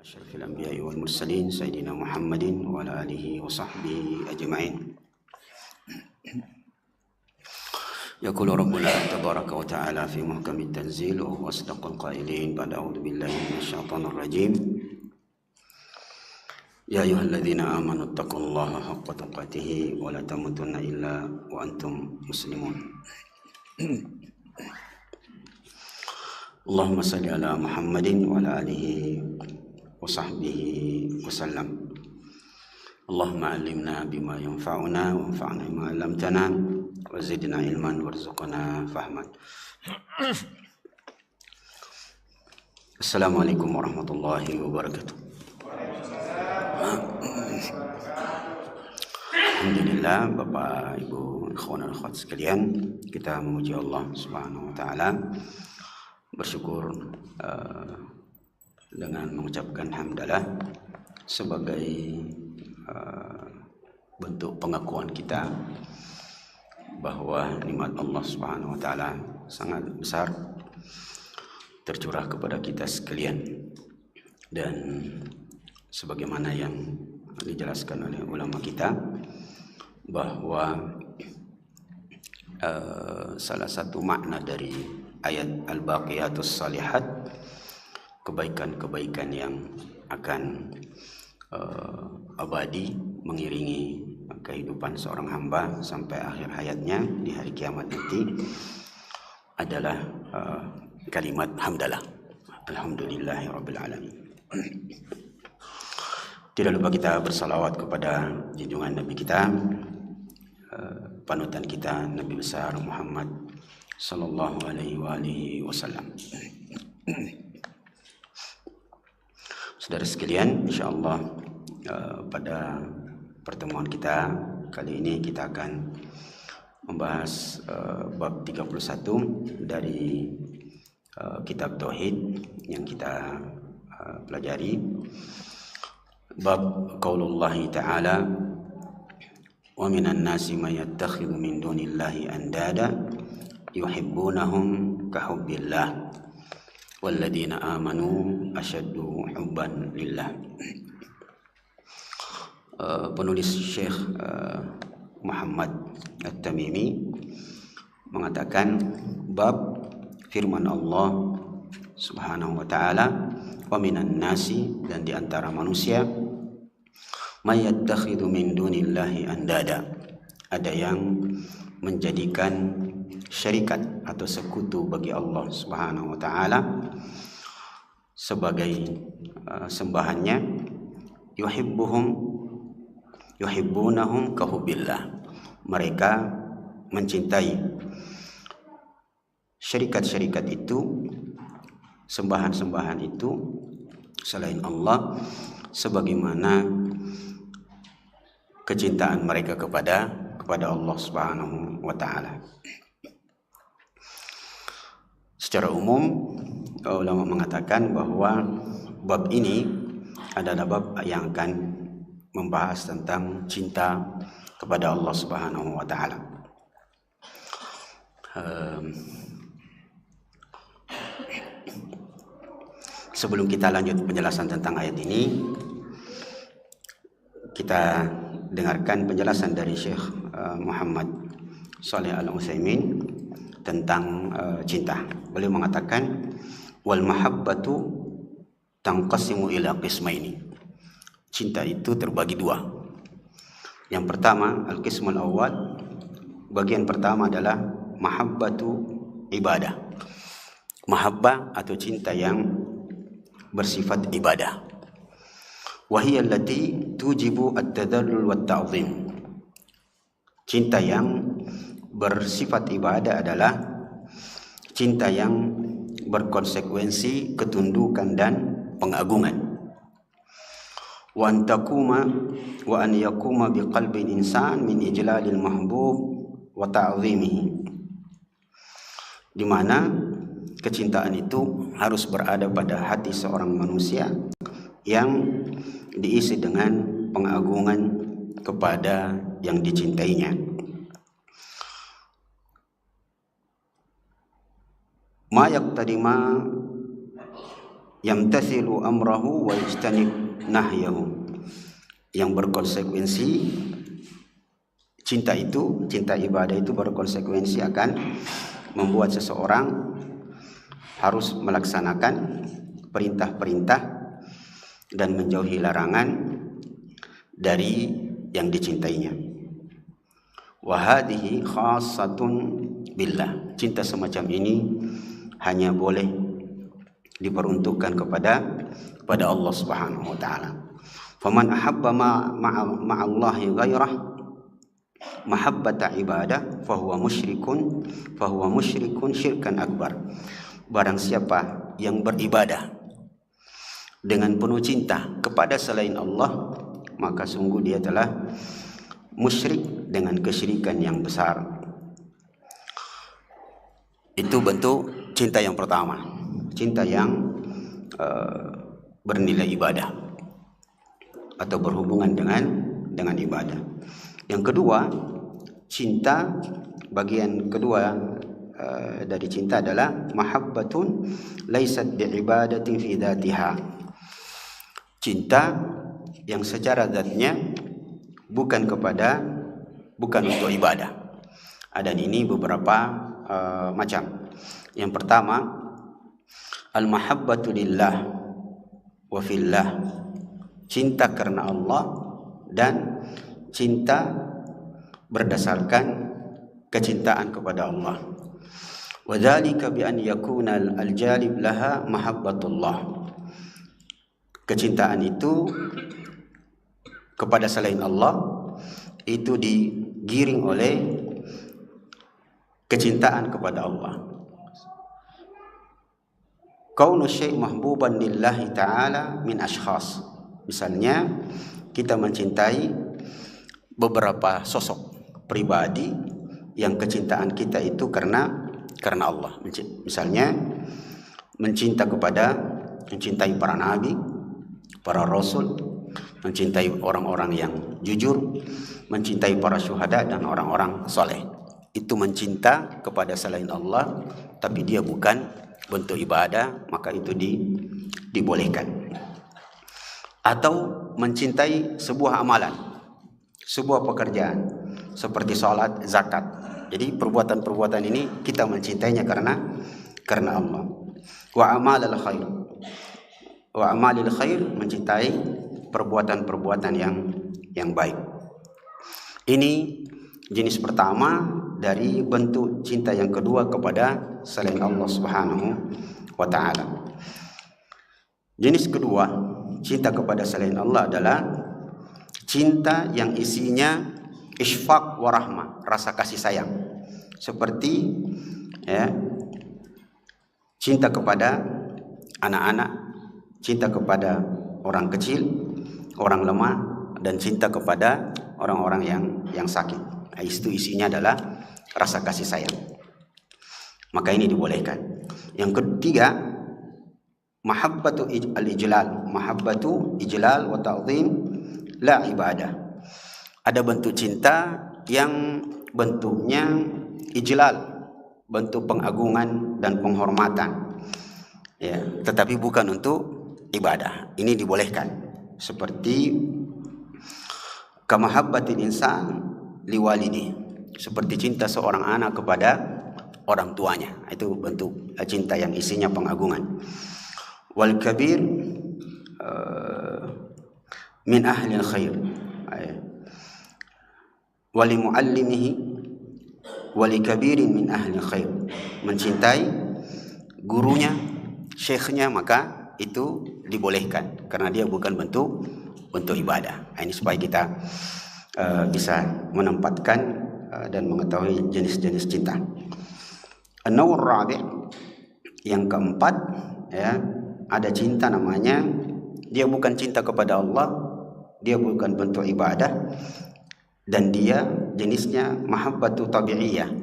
أشرف الأنبياء والمرسلين سيدنا محمد وعلى آله وصحبه أجمعين. يقول ربنا تبارك وتعالى في محكم التنزيل وهو أصدق القائلين بعد أعوذ بالله من الشيطان الرجيم. يا أيها الذين آمنوا اتقوا الله حق تقاته ولا تموتن إلا وأنتم مسلمون. اللهم صل على محمد وعلى آله وصحبه وسلم. اللهم علمنا بما ينفعنا وانفعنا بما علمتنا وزدنا علما وارزقنا فهما. Assalamualaikum warahmatullahi wabarakatuh. Alhamdulillah, Bapak Ibu ikhwan dan akhwat sekalian, kita memuji Allah Subhanahu wa taala, bersyukur dengan mengucapkan hamdalah sebagai bentuk pengakuan kita bahwa nikmat Allah Subhanahu wa taala sangat besar tercurah kepada kita sekalian, dan sebagaimana yang dijelaskan oleh ulama kita bahwa salah satu makna dari ayat Al-Baqiyatus Shalihat, kebaikan-kebaikan yang akan abadi mengiringi kehidupan seorang hamba sampai akhir hayatnya di hari kiamat nanti, adalah kalimat hamdalah, alhamdulillahirabbil alamin. Tidak lupa kita bersalawat kepada junjungan Nabi kita, panutan kita, Nabi besar Muhammad sallallahu alaihi wasallam. Saudara sekalian, insyaallah pada pertemuan kita kali ini kita akan membahas bab 31 dari kitab Tauhid yang kita pelajari, bab qaulullahi ta'ala wa minan nasi may yattakhidhu min dunillahi andada yuhibbunahum kahubbillah walladzina amanu asyaddu hubban lillah. Penulis Syekh Muhammad At-Tamimi mengatakan bab firman Allah Subhanahu wa taala, wa minan nasi, dan di antara manusia, may yattakhidhu min dunillahi andada, ada yang menjadikan syarikat atau sekutu bagi Allah Subhanahu wa taala sebagai sembahannya, yuhibbunahum kahubbillah, mereka mencintai syarikat-syarikat itu, sembahan-sembahan itu selain Allah, sebagaimana kecintaan mereka kepada Allah Subhanahu wa taala. Secara umum ulama mengatakan bahwa bab ini adalah bab yang akan membahas tentang cinta kepada Allah Subhanahu wa taala. Sebelum kita lanjut penjelasan tentang ayat ini, kita dengarkan penjelasan dari Syekh Muhammad Shalih Al-Utsaimin tentang cinta. Beliau mengatakan, wal mahabbatu tanqasimu ila qismaini. Cinta itu terbagi dua. Yang pertama, al-qismul awwal, bagian pertama adalah mahabbatu ibadah. Mahabbah atau cinta yang bersifat ibadah. Wahiyya allati tujibu at-tadallul wat ta'zim. Cinta yang bersifat ibadah adalah cinta yang berkonsekuensi ketundukan dan pengagungan. Wa an yakuma biqalbil insan min ijlalil mahbub wa ta'zimihi, di mana kecintaan itu harus berada pada hati seorang manusia yang diisi dengan pengagungan kepada yang dicintainya. Ma yaqtadi ma yamtathilu amrahu wa yajtanib nahyahu, yang berkonsekuensi cinta ibadah itu berkonsekuensi akan membuat seseorang harus melaksanakan perintah-perintah dan menjauhi larangan dari yang dicintainya. Wa hadhihi khassatun billah. Cinta semacam ini hanya boleh diperuntukkan kepada Allah Subhanahu wa taala. Faman ahabba ma'allahi ghairah mahabbata ibadah fahuwa musyrikun syirkan akbar. Barang siapa yang beribadah dengan penuh cinta kepada selain Allah, maka sungguh dia telah musyrik dengan kesyirikan yang besar. Itu bentuk cinta yang pertama, cinta yang bernilai ibadah atau berhubungan dengan ibadah. Yang kedua, cinta, bagian kedua dari cinta adalah mahabbatun laisat biibadatin fi dzatiha. Cinta yang secara zatnya bukan untuk ibadah. Dan ini beberapa macam. Yang pertama, al-mahabbatu lillah wa fillah. Cinta karena Allah dan cinta berdasarkan kecintaan kepada Allah. Wa dzalika bi an yakuna al-jalib laha mahabbatullah. Kecintaan itu kepada selain Allah itu digiring oleh kecintaan kepada Allah. Kaunu syai' mahbuban lillahi ta'ala min ashkhas. Misalnya kita mencintai beberapa sosok pribadi yang kecintaan kita itu karena Allah. Misalnya mencintai para nabi, para rasul, mencintai orang-orang yang jujur, mencintai para syuhada dan orang-orang soleh. Itu mencinta kepada selain Allah, tapi dia bukan bentuk ibadah, maka itu dibolehkan. Atau mencintai sebuah amalan, sebuah pekerjaan seperti salat, zakat. Jadi perbuatan-perbuatan ini kita mencintainya karena Allah. Wa amalul khair, mencintai perbuatan-perbuatan yang baik. Ini jenis pertama dari bentuk cinta yang kedua kepada selain Allah Subhanahu wa taala. Jenis kedua, cinta kepada selain Allah adalah cinta yang isinya isfaq wa rahmah, rasa kasih sayang. Seperti cinta kepada anak-anak, cinta kepada orang kecil, orang lemah, dan cinta kepada orang-orang yang sakit. Itu isinya adalah rasa kasih sayang. Maka ini dibolehkan. Yang ketiga, mahabbatu al-ijlal, mahabbatu ijlal wa ta'zim la ibadah. Ada bentuk cinta yang bentuknya ijlal, bentuk pengagungan dan penghormatan, ya, tetapi bukan untuk ibadah. Ini dibolehkan. Seperti kamahabbatil insan liwalidi, seperti cinta seorang anak kepada orang tuanya. Itu bentuk cinta yang isinya pengagungan. Wal kabir min ahli khair, wali muallimihi wali kabirin min ahli khair. Mencintai gurunya, syekhnya, maka itu dibolehkan karena dia bukan bentuk ibadah. Ini supaya kita bisa menempatkan dan mengetahui jenis-jenis cinta. An-nawr rabi', yang keempat, ya, ada cinta namanya dia bukan cinta kepada Allah, dia bukan bentuk ibadah, dan dia jenisnya mahabbatu tabi'iyah,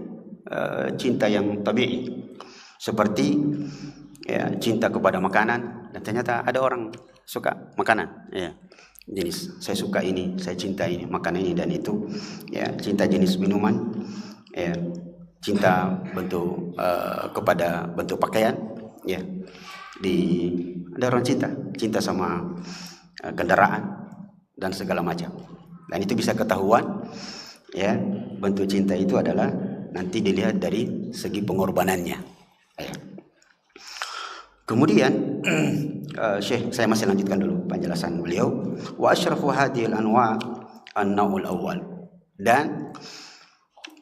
cinta yang tabi'i. Seperti ya, cinta kepada makanan, dan ternyata ada orang suka makanan, ya, jenis saya suka ini, saya cinta ini, makanan ini dan itu, ya, cinta jenis minuman, ya, cinta bentuk kepada bentuk pakaian, ya, Ada orang cinta sama kendaraan dan segala macam. Dan itu bisa ketahuan, ya, bentuk cinta itu adalah nanti dilihat dari segi pengorbanannya. Ya. Kemudian Syekh, saya masih lanjutkan dulu penjelasan beliau. Wa asyrafu hadhil anwa an-naw'ul awal. Dan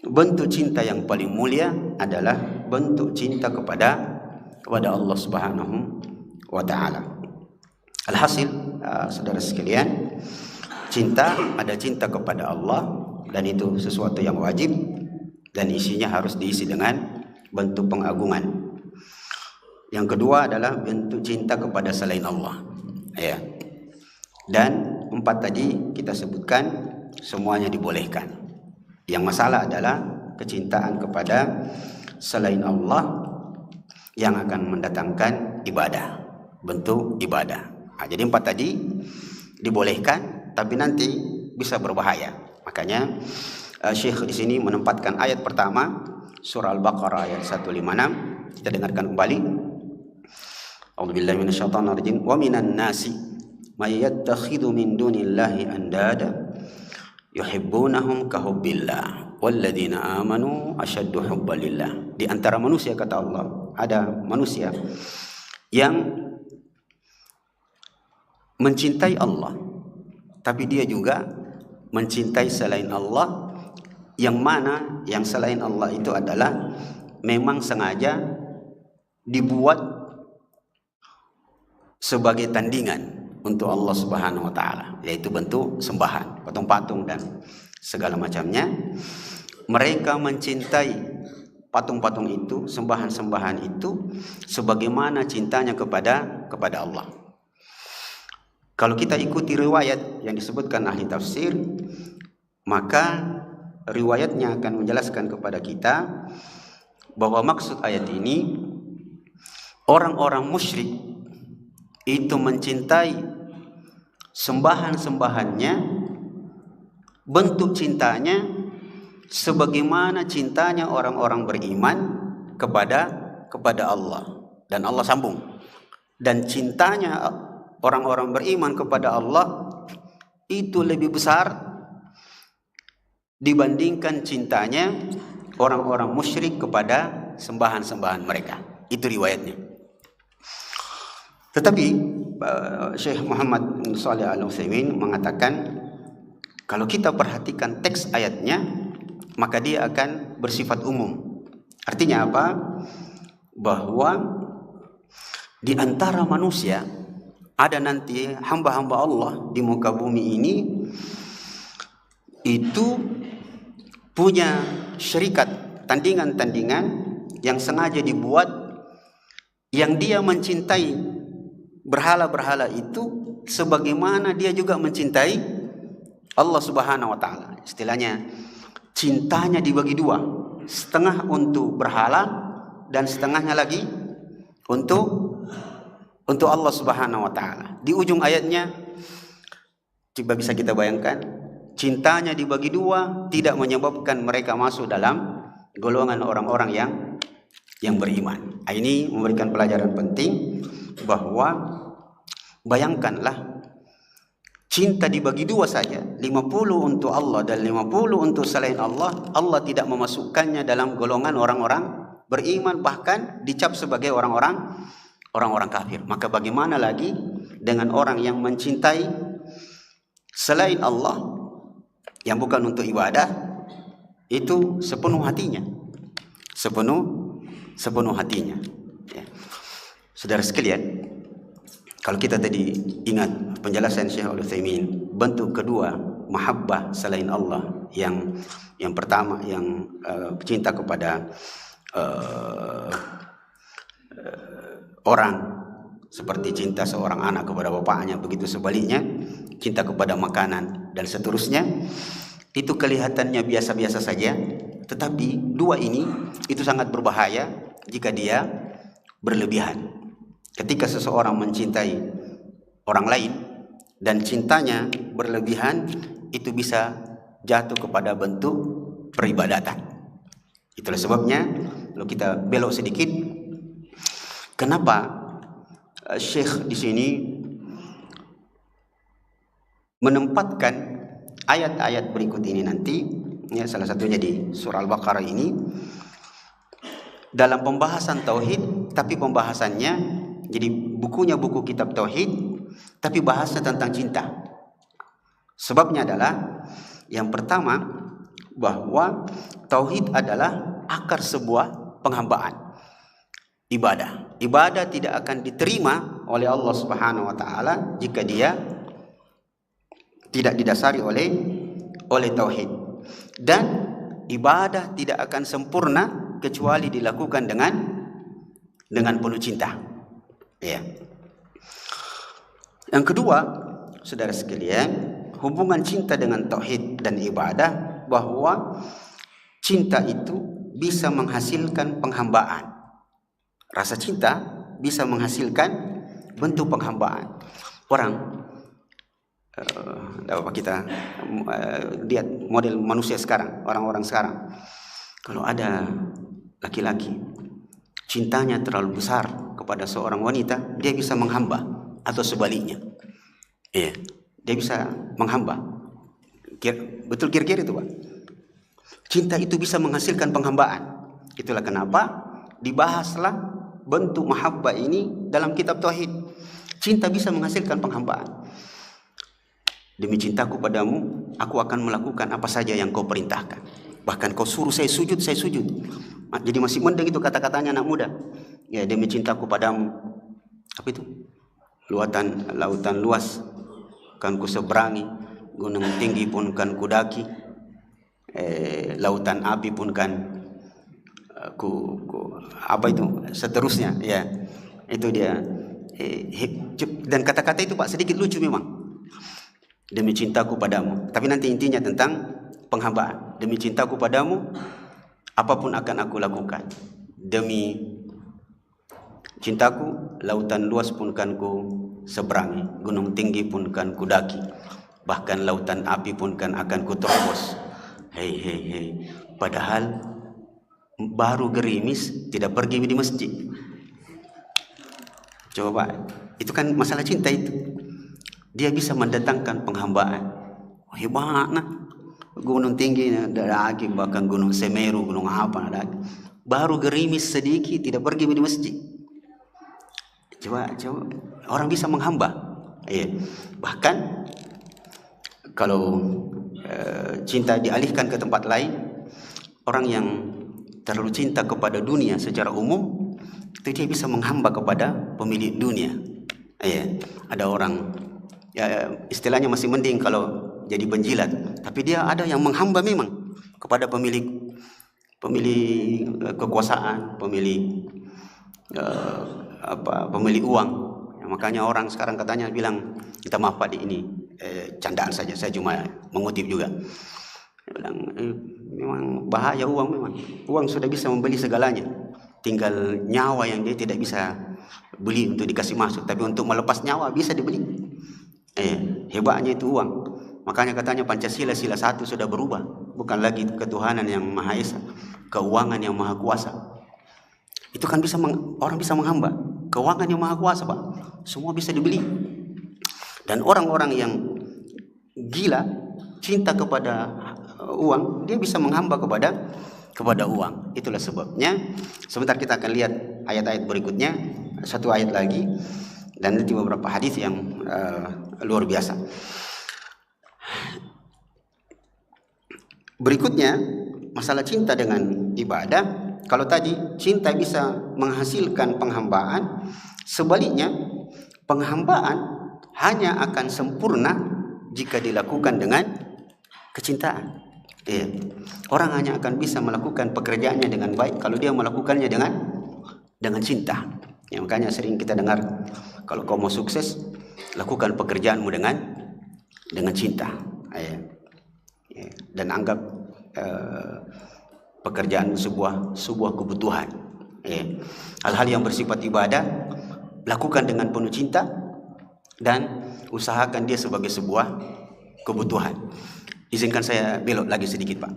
bentuk cinta yang paling mulia adalah bentuk cinta kepada Allah Subhanahu wa taala. Alhasil, saudara sekalian, ada cinta kepada Allah, dan itu sesuatu yang wajib dan isinya harus diisi dengan bentuk pengagungan. Yang kedua adalah bentuk cinta kepada selain Allah, ya. Dan 4 tadi kita sebutkan semuanya dibolehkan. Yang masalah adalah kecintaan kepada selain Allah yang akan mendatangkan ibadah, bentuk ibadah. Nah, jadi 4 tadi dibolehkan, tapi nanti bisa berbahaya. Makanya Syekh di sini menempatkan ayat pertama surah Al-Baqarah ayat 156. Kita dengarkan kembali. A'udzubillahi minasyaitonirrajim. Wa minan nasi may yattakhidhu min dunillahi andada yuhibbunahum kahubbillah walladzina amanu asyaddu hubbalillah. Di antara manusia, kata Allah, ada manusia yang mencintai Allah, tapi dia juga mencintai selain Allah, yang mana yang selain Allah itu adalah memang sengaja dibuat sebagai tandingan untuk Allah Subhanahu wa taala, yaitu bentuk sembahan, patung-patung dan segala macamnya. Mereka mencintai patung-patung itu, sembahan-sembahan itu, sebagaimana cintanya kepada Allah. Kalau kita ikuti riwayat yang disebutkan ahli tafsir, maka riwayatnya akan menjelaskan kepada kita bahwa maksud ayat ini, orang-orang musyrik itu mencintai sembahan-sembahannya, bentuk cintanya sebagaimana cintanya orang-orang beriman kepada Allah. Dan Allah sambung, dan cintanya orang-orang beriman kepada Allah itu lebih besar dibandingkan cintanya orang-orang musyrik kepada sembahan-sembahan mereka. Itu riwayatnya. Tetapi Syekh Muhammad bin Shalih Al-Utsaimin mengatakan, kalau kita perhatikan teks ayatnya, maka dia akan bersifat umum. Artinya apa? Bahwa di antara manusia ada nanti hamba-hamba Allah di muka bumi ini itu punya syarikat, tandingan-tandingan yang sengaja dibuat, yang dia mencintai berhala-berhala itu sebagaimana dia juga mencintai Allah Subhanahu wa taala. Istilahnya cintanya dibagi 2, setengah untuk berhala dan setengahnya lagi untuk Allah Subhanahu wa taala. Di ujung ayatnya coba bisa kita bayangkan, cintanya dibagi 2 tidak menyebabkan mereka masuk dalam golongan orang-orang yang beriman. Ini memberikan pelajaran penting bahwa bayangkanlah, cinta dibagi 2 saja, 50 untuk Allah dan 50 untuk selain Allah. Allah tidak memasukkannya dalam golongan orang-orang beriman, bahkan dicap sebagai orang-orang kafir. Maka bagaimana lagi dengan orang yang mencintai selain Allah yang bukan untuk ibadah, itu sepenuh hatinya, sepenuh hatinya, ya. Saudara sekalian, kalau kita tadi ingat penjelasan Syekh Al-Utsaimin, bentuk kedua mahabbah selain Allah, yang pertama yang cinta kepada orang, seperti cinta seorang anak kepada bapaknya, begitu sebaliknya cinta kepada makanan dan seterusnya, itu kelihatannya biasa-biasa saja, tetapi 2 ini itu sangat berbahaya jika dia berlebihan. Ketika seseorang mencintai orang lain dan cintanya berlebihan, itu bisa jatuh kepada bentuk peribadatan. Itulah sebabnya, kalau kita belok sedikit, kenapa Syekh di sini menempatkan ayat-ayat berikut ini nanti, ya, salah satunya di surah Al-Baqarah ini, dalam pembahasan tauhid, tapi pembahasannya jadi bukunya buku kitab tauhid, tapi bahasnya tentang cinta. Sebabnya adalah yang pertama, bahwa tauhid adalah akar sebuah penghambaan. Ibadah tidak akan diterima oleh Allah Subhanahu wa taala jika dia tidak didasari oleh tauhid. Dan ibadah tidak akan sempurna kecuali dilakukan dengan penuh cinta. Ya. Yang kedua, saudara sekalian, hubungan cinta dengan tauhid dan ibadah, bahwa cinta itu bisa menghasilkan penghambaan. Rasa cinta bisa menghasilkan bentuk penghambaan. Orang kita lihat model manusia sekarang, orang-orang sekarang. Kalau ada laki-laki cintanya terlalu besar kepada seorang wanita, dia bisa menghamba, atau sebaliknya. Iya, dia bisa menghamba. Betul kira-kira itu, Pak. Cinta itu bisa menghasilkan penghambaan. Itulah kenapa dibahaslah bentuk mahabbah ini dalam kitab tauhid. Cinta bisa menghasilkan penghambaan. Demi cintaku padamu, aku akan melakukan apa saja yang kau perintahkan. Bahkan kau suruh saya sujud, saya sujud. Jadi masih mendeng itu kata-katanya anak muda. Ya, demi cintaku padamu, apa itu? Lautan luas kan ku seberangi, gunung tinggi pun kan ku daki, lautan api pun kan apa itu seterusnya, ya. Itu dia. Dan kata-kata itu, Pak, sedikit lucu memang. Demi cintaku padamu, tapi nanti intinya tentang penghambaan. Demi cintaku padamu, apapun akan aku lakukan. Demi cintaku, lautan luas pun kan ku seberangi, gunung tinggi pun kan ku daki, bahkan lautan api pun kan akan ku terobos. Hei, padahal baru gerimis tidak pergi di masjid. Coba, itu kan masalah cinta itu. Dia bisa mendatangkan penghambaan. Hebat nah. Gunung tinggi daki, bahkan gunung Semeru, gunung apa daki. Baru gerimis sedikit tidak pergi di masjid. Coba orang bisa menghamba. Iya. Bahkan kalau cinta dialihkan ke tempat lain, orang yang terlalu cinta kepada dunia secara umum, itu dia bisa menghamba kepada pemilik dunia. Iya. Ada orang, ya, istilahnya masih mending kalau jadi penjilat, tapi dia ada yang menghamba memang kepada pemilik kekuasaan, pemilik uang. Ya, makanya orang sekarang katanya bilang, kita maaf Pak, ini candaan saja, saya cuma mengutip juga. Dia bilang, memang bahaya uang, memang uang sudah bisa membeli segalanya, tinggal nyawa yang dia tidak bisa beli untuk dikasih masuk, tapi untuk melepas nyawa bisa dibeli. Hebatnya itu uang. Makanya katanya Pancasila sila 1 sudah berubah, bukan lagi ketuhanan yang Maha Esa, keuangan yang Maha Kuasa. Itu kan bisa orang bisa menghamba keuangan yang Maha Kuasa, Pak. Semua bisa dibeli. Dan orang-orang yang gila cinta kepada uang, dia bisa menghamba kepada uang. Itulah sebabnya sebentar kita akan lihat ayat-ayat berikutnya, satu ayat lagi, dan nanti beberapa hadis yang luar biasa. Berikutnya masalah cinta dengan ibadah. Kalau tadi cinta bisa menghasilkan penghambaan, sebaliknya penghambaan hanya akan sempurna jika dilakukan dengan kecintaan. Orang hanya akan bisa melakukan pekerjaannya dengan baik kalau dia melakukannya dengan cinta. Ya, makanya sering kita dengar, kalau kau mau sukses, lakukan pekerjaanmu dengan cinta. Dan anggap pekerjaan sebuah kebutuhan. Hal-hal yang bersifat ibadah lakukan dengan penuh cinta dan usahakan dia sebagai sebuah kebutuhan. Izinkan saya belok lagi sedikit, Pak.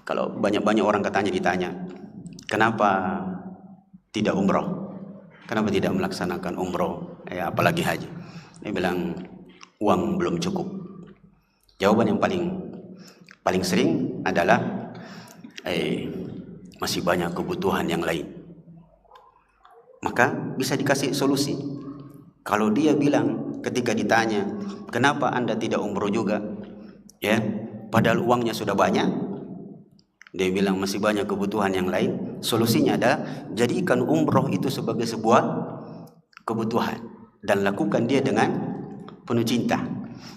Kalau banyak orang ditanya, kenapa tidak umroh? Kenapa tidak melaksanakan umroh? ya, apalagi haji. Dia bilang uang belum cukup. Jawaban yang paling sering adalah masih banyak kebutuhan yang lain. Maka bisa dikasih solusi. Kalau dia bilang ketika ditanya, kenapa Anda tidak umroh juga? Ya, padahal uangnya sudah banyak. Dia bilang masih banyak kebutuhan yang lain. Solusinya adalah jadikan umroh itu sebagai sebuah kebutuhan dan lakukan dia dengan penuh cinta.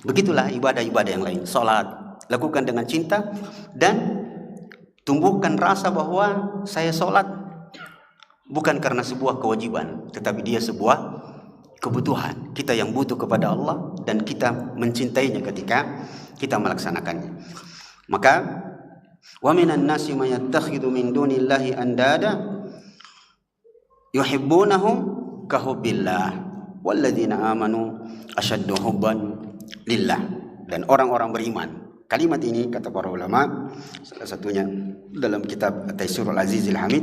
Begitulah ibadah-ibadah yang lain. Salat lakukan dengan cinta dan tumbuhkan rasa bahwa saya salat bukan karena sebuah kewajiban, tetapi dia sebuah kebutuhan. Kita yang butuh kepada Allah dan kita mencintainya ketika kita melaksanakannya. Maka wa minan nasi may yattakhidhu min dunillahi andada yuhibbunahum ka hubbillah walladzina amanu asyaddu hubban lillah. Dan orang-orang beriman. Kalimat ini kata para ulama, salah satunya dalam kitab Taisirul Azizil Hamid,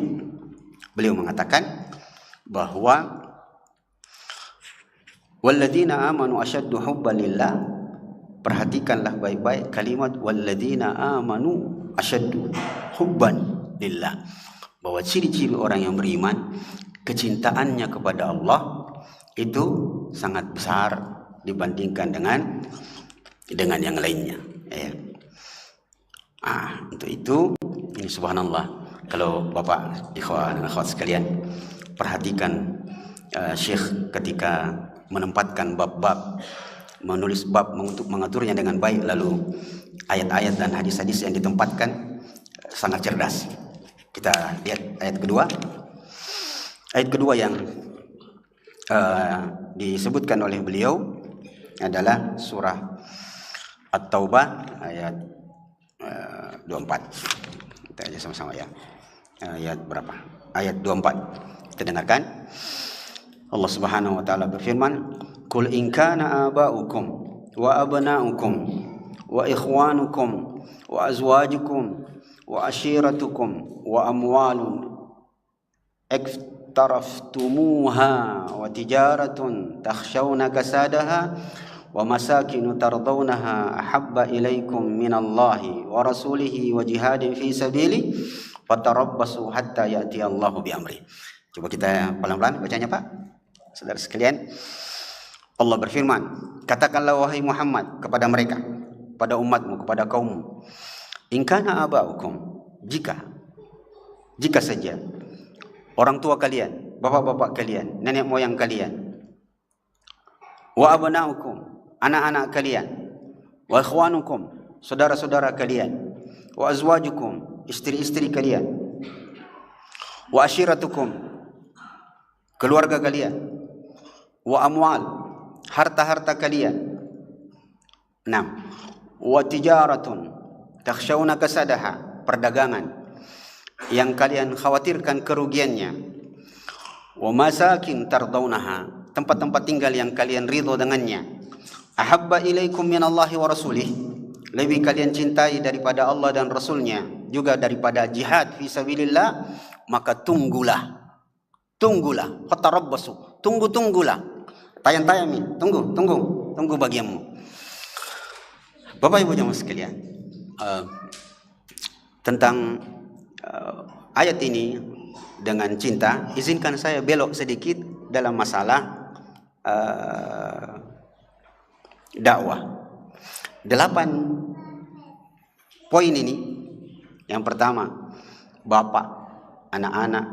beliau mengatakan bahwa walladzina amanu asyaddu hubban lillah. Perhatikanlah baik-baik kalimat walladzina amanu asyaddu hubban lillah, bahwa ciri-ciri orang yang beriman, kecintaannya kepada Allah itu sangat besar dibandingkan dengan yang lainnya, ya. Untuk itu ini subhanallah, kalau Bapak ikhwan dan akhwat sekalian perhatikan Syekh ketika menempatkan bab-bab, menulis bab untuk mengaturnya dengan baik, lalu ayat-ayat dan hadis-hadis yang ditempatkan sangat cerdas. Kita lihat ayat kedua. Ayat kedua yang disebutkan oleh beliau adalah surah At-Taubah ayat 24. Kita aja sama-sama ya. Ayat berapa? Ayat 24. Kita dengarkan. Allah Subhanahu wa taala berfirman, "Qul in kana aba'ukum wa abna'ukum wa ikhwanukum wa azwajukum wa ashiratukum wa amwalun iktaraftumuha wa tijaratun takhshawna kasadaha wa masakinu tardawnaha ahabba ilaikum minallahi wa rasulihi wa jihadin fi sabili fatarabbasu hatta ya'tiyallahu bi amri." Coba kita pelan-pelan bacanya, Pak. Saudara sekalian, Allah berfirman, katakanlah wahai Muhammad kepada mereka, pada umatmu, kepada kaummu, in kana aba'ukum, jika saja orang tua kalian, bapak-bapak kalian, nenek moyang kalian, wa abna'ukum, anak-anak kalian, wa ikhwanukum, saudara-saudara kalian, wa azwajukum, istri-istri kalian, wa ashiratukum, keluarga kalian, wa amwal, harta-harta kalian. 6. Wa tijaratun takhshawna kasadaha, perdagangan yang kalian khawatirkan kerugiannya. Wa masakin tardawnaha, tempat-tempat tinggal yang kalian ridho dengannya. Ahabba ilaikum minallahi wa rasulih, lebih kalian cintai daripada Allah dan Rasulnya, juga daripada jihad fi sabilillah, maka tunggulah, fatarabbasu, tunggulah, tayang-tayang, tunggu bagianmu. Bapak Ibu jemaah sekalian, tentang ayat ini dengan cinta, izinkan saya belok sedikit dalam masalah dakwah. 8 poin ini. Yang pertama, bapak, anak-anak,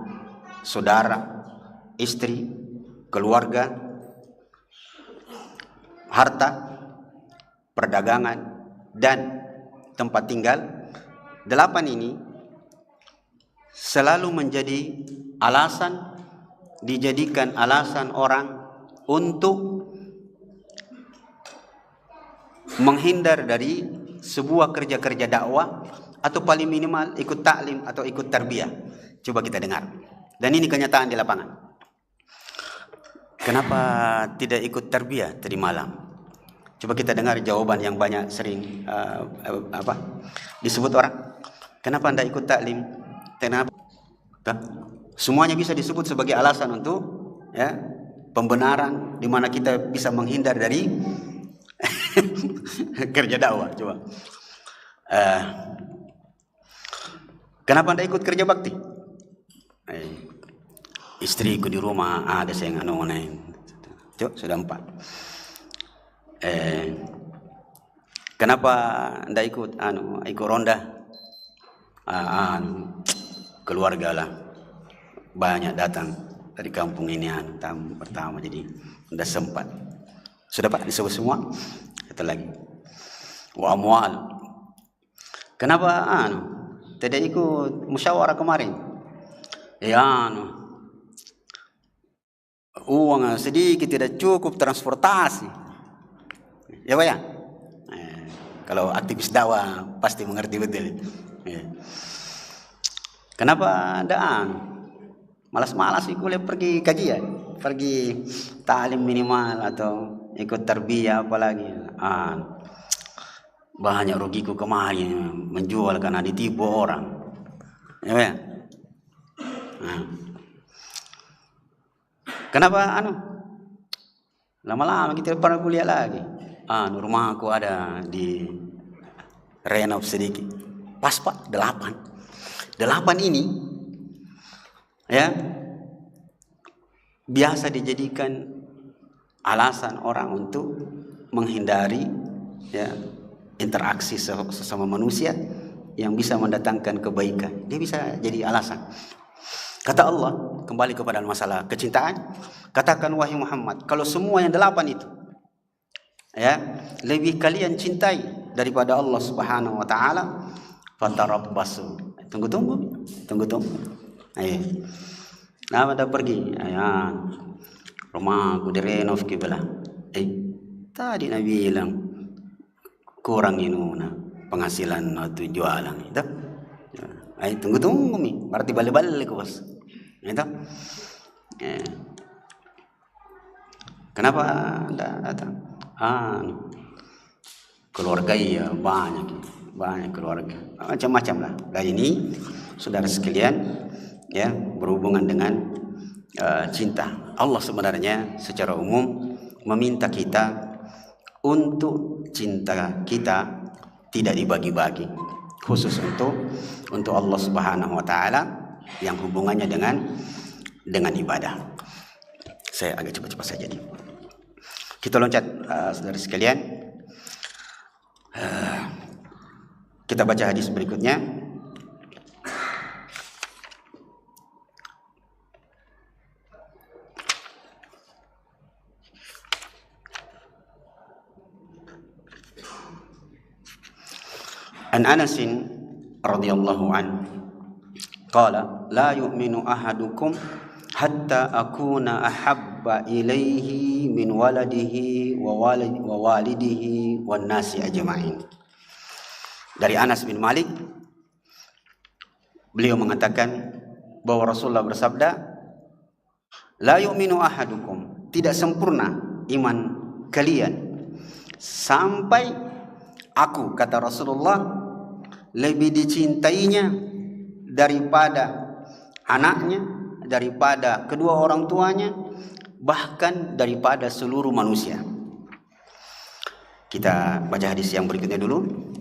saudara, istri, keluarga, harta, perdagangan, dan tempat tinggal. 8 ini selalu menjadi alasan, dijadikan alasan orang untuk menghindar dari sebuah kerja-kerja dakwah, atau paling minimal ikut taklim atau ikut tarbiyah. Coba kita dengar. Dan ini kenyataan di lapangan. Kenapa tidak ikut tarbiyah tadi malam? Coba kita dengar jawaban yang banyak sering disebut orang. Kenapa anda ikut taklim? Kenapa? Semuanya bisa disebut sebagai alasan untuk pembenaran, di mana kita bisa menghindar dari kerja dakwah. Coba, kenapa anda ikut kerja bakti? Istriku di rumah ada saya Coba sudah 4. Kenapa anda ikut ronda? Keluarga lah banyak datang dari kampung ini tamu pertama, jadi tidak sempat. Sudah Pak disebut semua. Kata lagi, wa amwal. Kenapa tidak ikut musyawarah kemarin? Uang sedikit, tidak cukup transportasi. Ya Pak ya? Kalau aktivis dakwah pasti mengerti betul. Kenapa malas-malas ikut pergi kajian, pergi ta'lim minimal atau ikut tarbiyah apalagi. Banyak rugiku kemarin menjual karena ditipu orang. Ya. Kenapa lama-lama kita pernah kuliah lagi. Rumahku ada di renov sedikit. Pas Pak, 8 ini ya biasa dijadikan alasan orang untuk menghindari ya interaksi sesama manusia yang bisa mendatangkan kebaikan. Dia bisa jadi alasan. Kata Allah, kembali kepada masalah kecintaan, katakan wahai Muhammad, kalau semua yang 8 itu ya lebih kalian cintai daripada Allah Subhanahu wa taala, fatarabbasu. Tunggu. Ayo. Ada pergi. Rumahku direnov kiblah. Tadi Nabi bilang kurang penghasilan atau jualan itu. Tunggu mi. Berarti balik-balik bos. Itu. Kenapa datang? Keluarga ya banyak keluarga, macam-macam lah. Dan ini saudara sekalian ya berhubungan dengan cinta. Allah sebenarnya secara umum meminta kita untuk cinta kita tidak dibagi-bagi, khusus untuk Allah Subhanahu wa taala yang hubungannya dengan ibadah. Saya agak cepat-cepat saja nih. Kita loncat saudara sekalian. Kita baca hadis berikutnya. An Anas radhiyallahu anhu qala la yu'minu ahadukum hatta akuna ahabba ilaihi min waladihi wa walidihi wan nasi ajma'in. Dari Anas bin Malik, beliau mengatakan bahwa Rasulullah bersabda, la yu'minu ahadukum, tidak sempurna iman kalian sampai aku, kata Rasulullah, lebih dicintainya daripada anaknya, daripada kedua orang tuanya, bahkan daripada seluruh manusia. Kita baca hadis yang berikutnya dulu.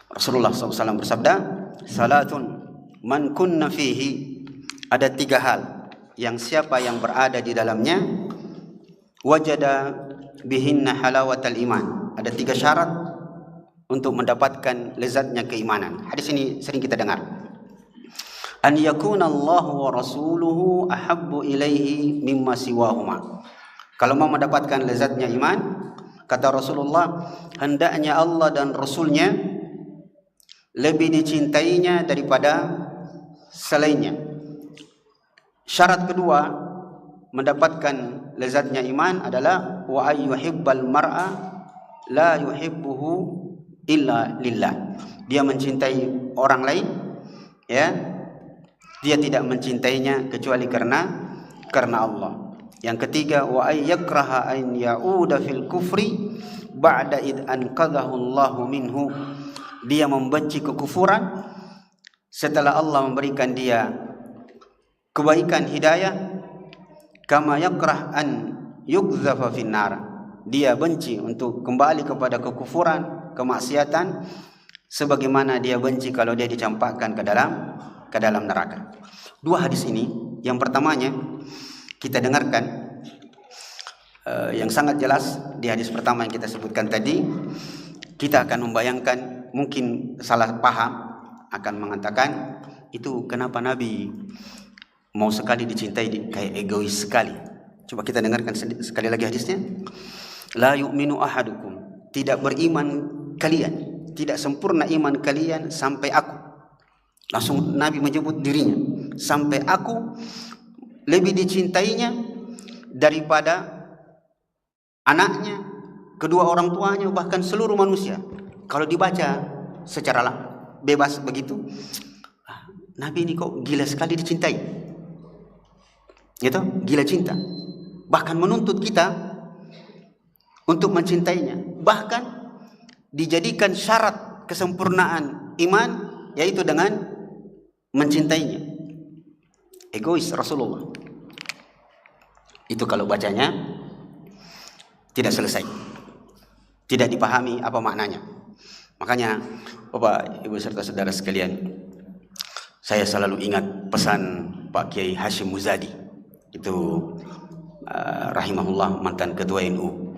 Rasulullah SAW bersabda, salatun man kunna fihi, ada 3 hal yang siapa yang berada di dalamnya, wajada bihinna halawatal iman, ada 3 syarat untuk mendapatkan lezatnya keimanan. Hadis ini sering kita dengar. An yakuna Allahu wa rasuluhu ahabbu ilaihi mimma siwahuma. Kalau mau mendapatkan lezatnya iman, kata Rasulullah, hendaknya Allah dan Rasulnya lebih dicintainya daripada selainnya. Syarat kedua mendapatkan lezatnya iman adalah wa ayyuhibbal mar'a la yuhibbuhu illa lillah. Dia mencintai orang lain ya, dia tidak mencintainya kecuali karena Allah. Yang ketiga, wa ayyakraha an ya'uda fil kufri ba'da id anqadhahu Allahu minhu. Dia membenci kekufuran setelah Allah memberikan dia kebaikan hidayah, kama yakrah an yuqdhafa finnar, dia benci untuk kembali kepada kekufuran, kemaksiatan, sebagaimana dia benci kalau dia dicampakkan ke dalam neraka. Dua hadis ini, yang pertamanya kita dengarkan yang sangat jelas di hadis pertama yang kita sebutkan tadi. Kita akan membayangkan, mungkin salah paham, akan mengatakan itu kenapa Nabi mau sekali dicintai kayak egois sekali. Coba kita dengarkan sekali lagi hadisnya. La yu'minu ahadukum, tidak beriman kalian, tidak sempurna iman kalian sampai aku. Langsung Nabi menyebut dirinya, sampai aku lebih dicintainya daripada anaknya, kedua orang tuanya, bahkan seluruh manusia. Kalau dibaca secara bebas begitu, Nabi ini kok gila sekali dicintai, gitu, gila cinta, bahkan menuntut kita untuk mencintainya, bahkan dijadikan syarat kesempurnaan iman yaitu dengan mencintainya. Egois Rasulullah itu kalau bacanya tidak selesai, tidak dipahami apa maknanya. Makanya Bapak, Ibu serta saudara sekalian, saya selalu ingat pesan Pak Kiai Hashim Muzadi, itu rahimahullah, mantan ketua NU.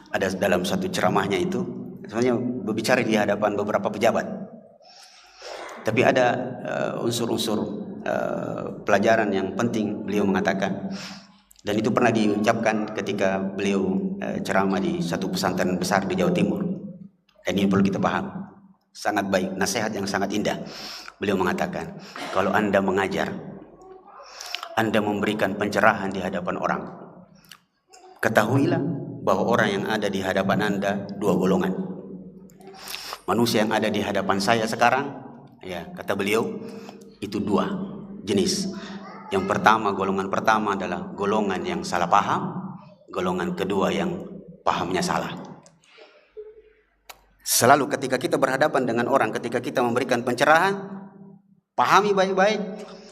Ada dalam satu ceramahnya itu sebenarnya berbicara di hadapan beberapa pejabat, tapi ada unsur-unsur pelajaran yang penting beliau mengatakan, dan itu pernah diucapkan ketika beliau ceramah di satu pesantren besar di Jawa Timur. Dan ini perlu kita paham, sangat baik, nasihat yang sangat indah. Beliau mengatakan, kalau Anda mengajar, Anda memberikan pencerahan di hadapan orang, ketahuilah bahwa orang yang ada di hadapan Anda dua golongan. Manusia yang ada di hadapan saya sekarang, ya, kata beliau, itu dua jenis. Yang pertama, golongan pertama adalah golongan yang salah paham, golongan kedua yang pahamnya salah. Selalu ketika kita berhadapan dengan orang, ketika kita memberikan pencerahan, pahami baik-baik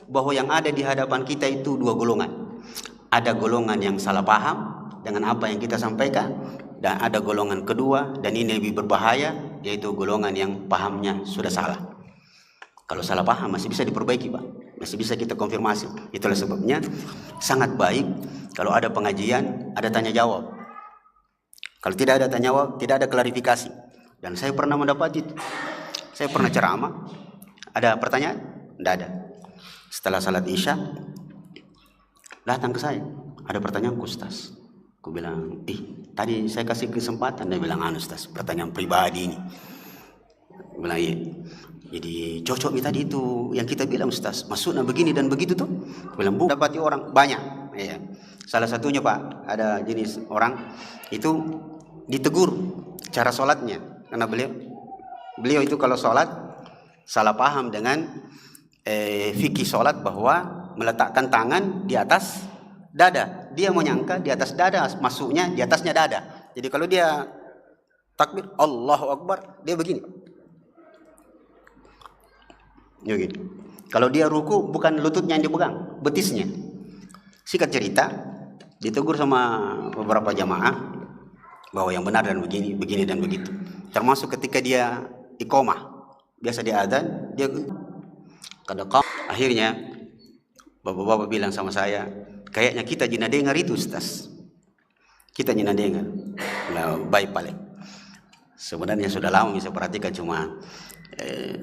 bahwa yang ada di hadapan kita itu dua golongan. Ada golongan yang salah paham dengan apa yang kita sampaikan, dan ada golongan kedua, dan ini lebih berbahaya, yaitu golongan yang pahamnya sudah salah. Kalau salah paham masih bisa diperbaiki, Pak, masih bisa kita konfirmasi. Itulah sebabnya sangat baik kalau ada pengajian, ada tanya jawab. Kalau tidak ada tanya jawab, tidak ada klarifikasi. Dan saya pernah mendapat itu. Saya pernah ceramah, ada pertanyaan? Tidak ada. Setelah salat Isya, datang ke saya, ada pertanyaan ke Ustaz. Aku bilang, tadi saya kasih kesempatan. Dia bilang, Ustaz, pertanyaan pribadi ini. Aku bilang, iya. Jadi cocok nih tadi itu yang kita bilang, Ustaz, maksudnya begini dan begitu tuh. Aku bilang, Bu, dapati orang banyak. Iya. Salah satunya, Pak, ada jenis orang itu ditegur cara sholatnya. Karena beliau itu kalau sholat salah paham dengan fikih sholat, bahwa meletakkan tangan di atas dada. Dia menyangka di atas dada, masuknya di atasnya dada. Jadi kalau dia takbir Allahu Akbar, dia begini. Begini. Kalau dia ruku, bukan lututnya yang dipegang, betisnya. Singkat cerita, ditegur sama beberapa jamaah bahwa yang benar dan begini, begini dan begitu. Termasuk ketika dia iqamah, biasa dia adzan, dia kadang akhirnya bapak-bapak bilang sama saya, kayaknya kita jina dengar itu, Ustaz. Kita jina dengar. Nah, baik paling. Sebenarnya sudah lama saya perhatikan, cuma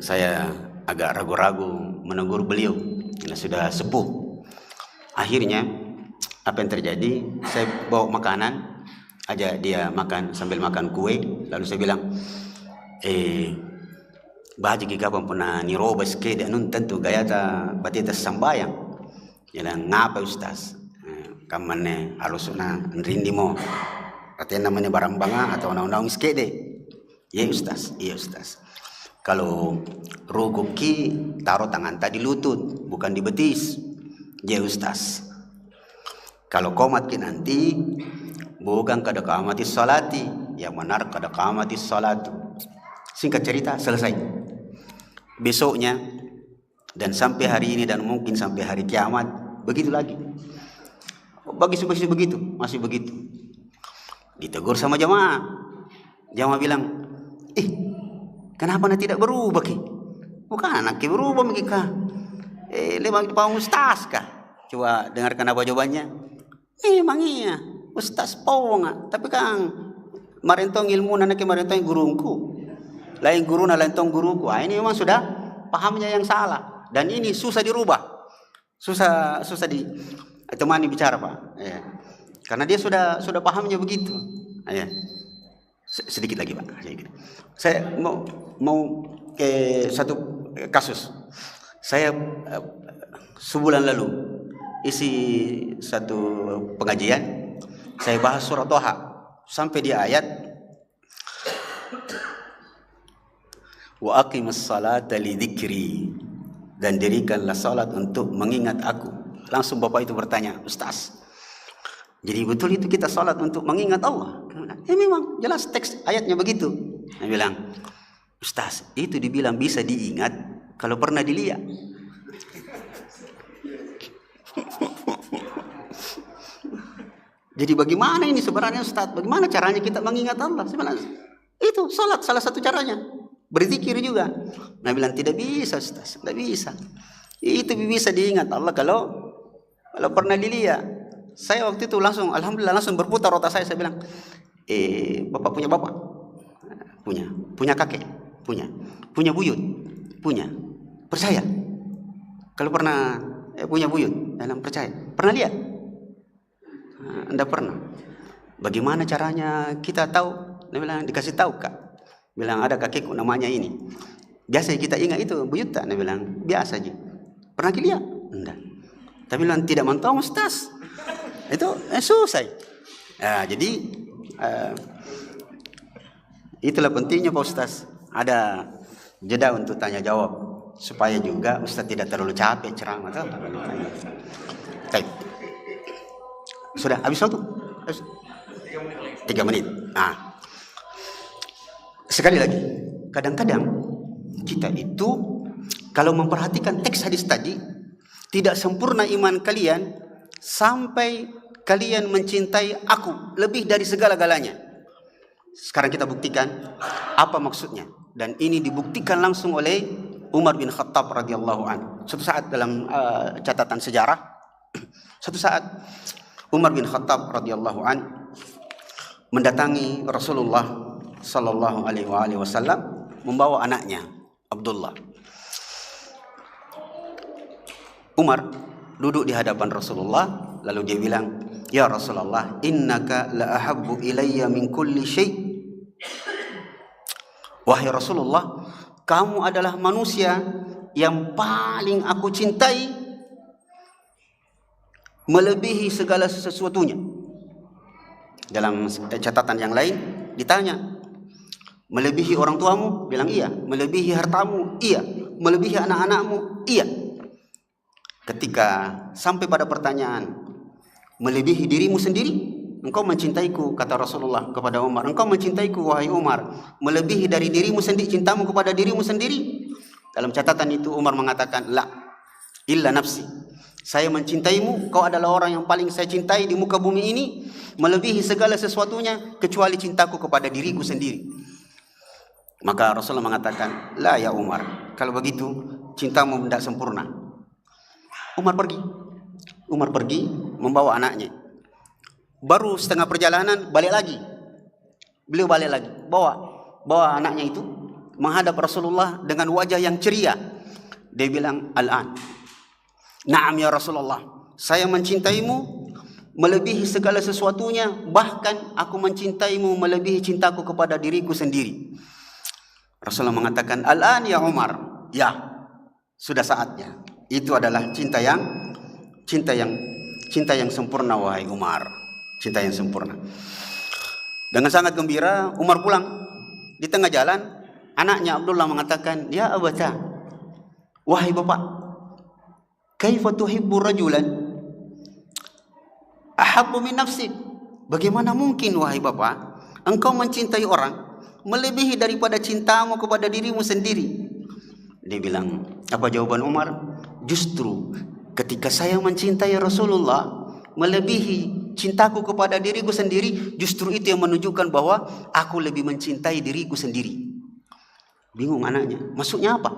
saya agak ragu-ragu menegur beliau. Karena sudah sepuh. Akhirnya apa yang terjadi? Saya bawa makanan, ajak dia makan sambil makan kue. Lalu saya bilang, baji kapan pernah nirobas ke dan nun tentu gaya ta batita sambayang. Dia bilang, ngapa Ustaz? Kamane harus na nrindi mo. Artinya namanya barang banga atau naung-naung skede. Iya Ustaz, iya Ustaz. Kalau rukuk ki taruh tangan tadi lutut, bukan di betis. Iya Ustaz. Kalau komat ki nanti bukan kada qamatis salati, yang benar kada qamatis salatu. Singkat cerita selesai. Besoknya dan sampai hari ini dan mungkin sampai hari kiamat begitu lagi. begitu begitu, masih begitu. Ditegur sama jamaah. Jamaah bilang, kenapa anda tidak berubah ki? Bukan anak ki berubah mereka. Memang Pak Ustaz kah? Coba dengarkan apa jawabannya. Memang iya, Ustaz Ponga. Tapi kan marentong ilmu anak marentong gurungku. Lain guru na lain tong guruku. Ini memang sudah pahamnya yang salah. Dan ini susah dirubah. Susah ditemani bicara, Pak. Ya. Karena dia sudah pahamnya begitu. Ya. Sedikit lagi, Pak. Sedikit. Saya mau ke satu kasus. Saya sebulan lalu isi satu pengajian, saya bahas surat Toha sampai di ayat wa aqimus salata lidzikri, dan dirikanlah salat untuk mengingat aku. Langsung bapak itu bertanya, Ustaz, jadi betul itu kita salat untuk mengingat Allah? Memang jelas teks ayatnya begitu. Saya bilang, Ustaz, itu dibilang bisa diingat kalau pernah dilihat. Jadi bagaimana ini sebenarnya Ustaz? Bagaimana caranya kita mengingat Allah sebenarnya? Itu salat salah satu caranya. Berzikir juga. Nah bilang tidak bisa Ustaz, tidak bisa. Itu bisa diingat Allah kalau pernah dilihat. Saya waktu itu langsung, alhamdulillah langsung berputar otak saya bilang, bapak punya bapak? Punya kakek? Punya buyut? Punya. Percaya? Kalau pernah punya buyut, dalam percaya. Pernah lihat? Anda pernah. Bagaimana caranya kita tahu? Dia bilang, dikasih tahu Kak. Bilang, ada kakekku namanya ini. Biasa kita ingat itu buyut tak? Dia bilang, biasa aja. Pernah lihat? Enggak. Tapi bilang, tidak mantau Ustaz. Itu susah. Jadi itulah pentingnya Pak Ustaz. Ada jeda untuk tanya jawab supaya juga Ustaz tidak terlalu capek ceramah. Baik. Sudah habis waktu? 3 menit. Sekali lagi, kadang-kadang kita itu kalau memperhatikan teks hadis tadi, tidak sempurna iman kalian sampai kalian mencintai aku lebih dari segala-galanya. Sekarang kita buktikan apa maksudnya, dan ini dibuktikan langsung oleh Umar bin Khattab radhiyallahu anhu. Suatu saat dalam catatan sejarah, suatu saat Umar bin Khattab radhiyallahu anhu mendatangi Rasulullah sallallahu alaihi wasallam membawa anaknya Abdullah. Umar duduk di hadapan Rasulullah, lalu dia bilang, "Ya Rasulullah, innaka la ahabbu ilayya min kulli syai'." Wahai Rasulullah, kamu adalah manusia yang paling aku cintai melebihi segala sesuatunya. Dalam catatan yang lain ditanya, melebihi orang tuamu? Bilang iya. Melebihi hartamu? Iya. Melebihi anak-anakmu? Iya. Ketika sampai pada pertanyaan, melebihi dirimu sendiri? Engkau mencintaiku, kata Rasulullah kepada Umar. Engkau mencintaiku wahai Umar melebihi dari dirimu sendiri, cintamu kepada dirimu sendiri? Dalam catatan itu Umar mengatakan, la illa nafsi. Saya mencintaimu, kau adalah orang yang paling saya cintai di muka bumi ini, melebihi segala sesuatunya kecuali cintaku kepada diriku sendiri. Maka Rasulullah mengatakan, la ya Umar, kalau begitu cintamu tidak sempurna. Umar pergi membawa anaknya. Baru setengah perjalanan balik lagi. Beliau balik lagi, bawa anaknya itu menghadap Rasulullah dengan wajah yang ceria. Dia bilang, al-an, na'am ya Rasulullah, saya mencintaimu melebihi segala sesuatunya, bahkan aku mencintaimu melebihi cintaku kepada diriku sendiri. Rasulullah mengatakan, al-an ya Umar, ya sudah saatnya. Itu adalah cinta yang sempurna wahai Umar, cinta yang sempurna. Dengan sangat gembira Umar pulang. Di tengah jalan anaknya Abdullah mengatakan, ya abata, wahai bapak, kaifa tuhibbu rajulan ahabbu min nafsik? Bagaimana mungkin wahai bapak engkau mencintai orang melebihi daripada cintamu kepada dirimu sendiri? Dia bilang, apa jawaban Umar? Justru ketika saya mencintai Rasulullah, melebihi cintaku kepada diriku sendiri, justru itu yang menunjukkan bahwa aku lebih mencintai diriku sendiri. Bingung anaknya, maksudnya apa?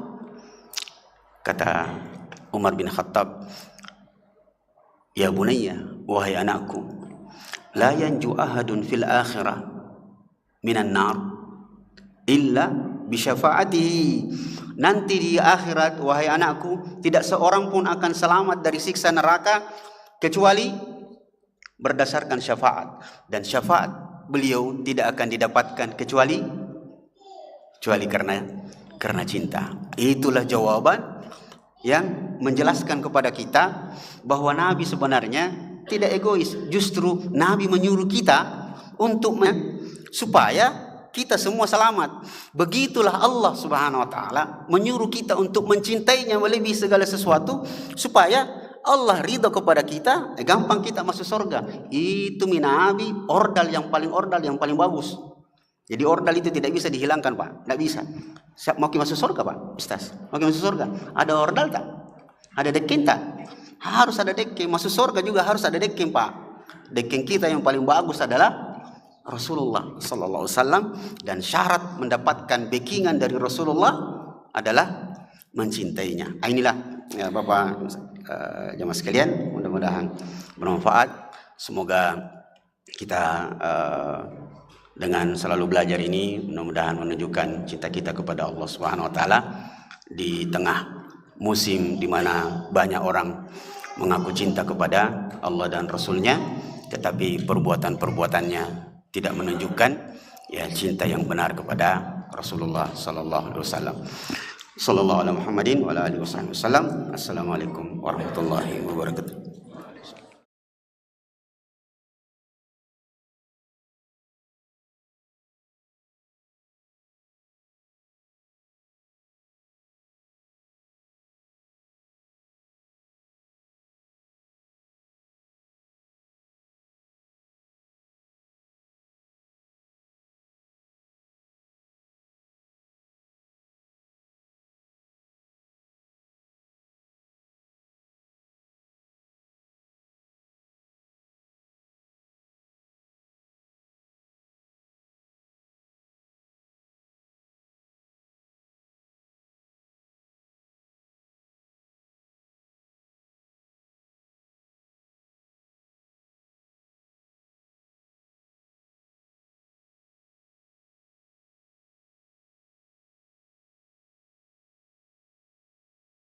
Kata Umar bin Khattab, ya bunayya, wahai anakku, la yanju ahadun fil akhirah minan nar illa bisyafaatihi. Nanti di akhirat, wahai anakku, tidak seorang pun akan selamat dari siksa neraka kecuali berdasarkan syafaat. Dan syafaat beliau tidak akan didapatkan kecuali karena cinta. Itulah jawaban yang menjelaskan kepada kita bahwa Nabi sebenarnya tidak egois. Justru Nabi menyuruh kita untuk supaya kita semua selamat. Begitulah Allah Subhanahu wa taala menyuruh kita untuk mencintainya melebihi segala sesuatu supaya Allah ridho kepada kita, gampang kita masuk surga. Itu Nabi ordal yang paling bagus. Jadi ordal itu tidak bisa dihilangkan, Pak. Tidak bisa. Mau masuk surga, Pak? Ustaz, mau masuk surga? Ada ordal tak? Ada dekin tak? Harus ada dekin. Masuk surga juga harus ada dekin, Pak. Dekin kita yang paling bagus adalah Rasulullah sallallahu alaihi wasallam, dan syarat mendapatkan backingan dari Rasulullah adalah mencintainya. Inilah ya, Bapak jemaah sekalian, mudah-mudahan bermanfaat. Semoga kita dengan selalu belajar ini mudah-mudahan menunjukkan cinta kita kepada Allah Subhanahu wa taala di tengah musim di mana banyak orang mengaku cinta kepada Allah dan Rasulnya, tetapi perbuatan-perbuatannya tidak menunjukkan ya cinta yang benar kepada Rasulullah sallallahu alaihi wasallam. Sallallahu alaihi Muhammadin wa ala alihi wasallam. Assalamualaikum warahmatullahi wabarakatuh.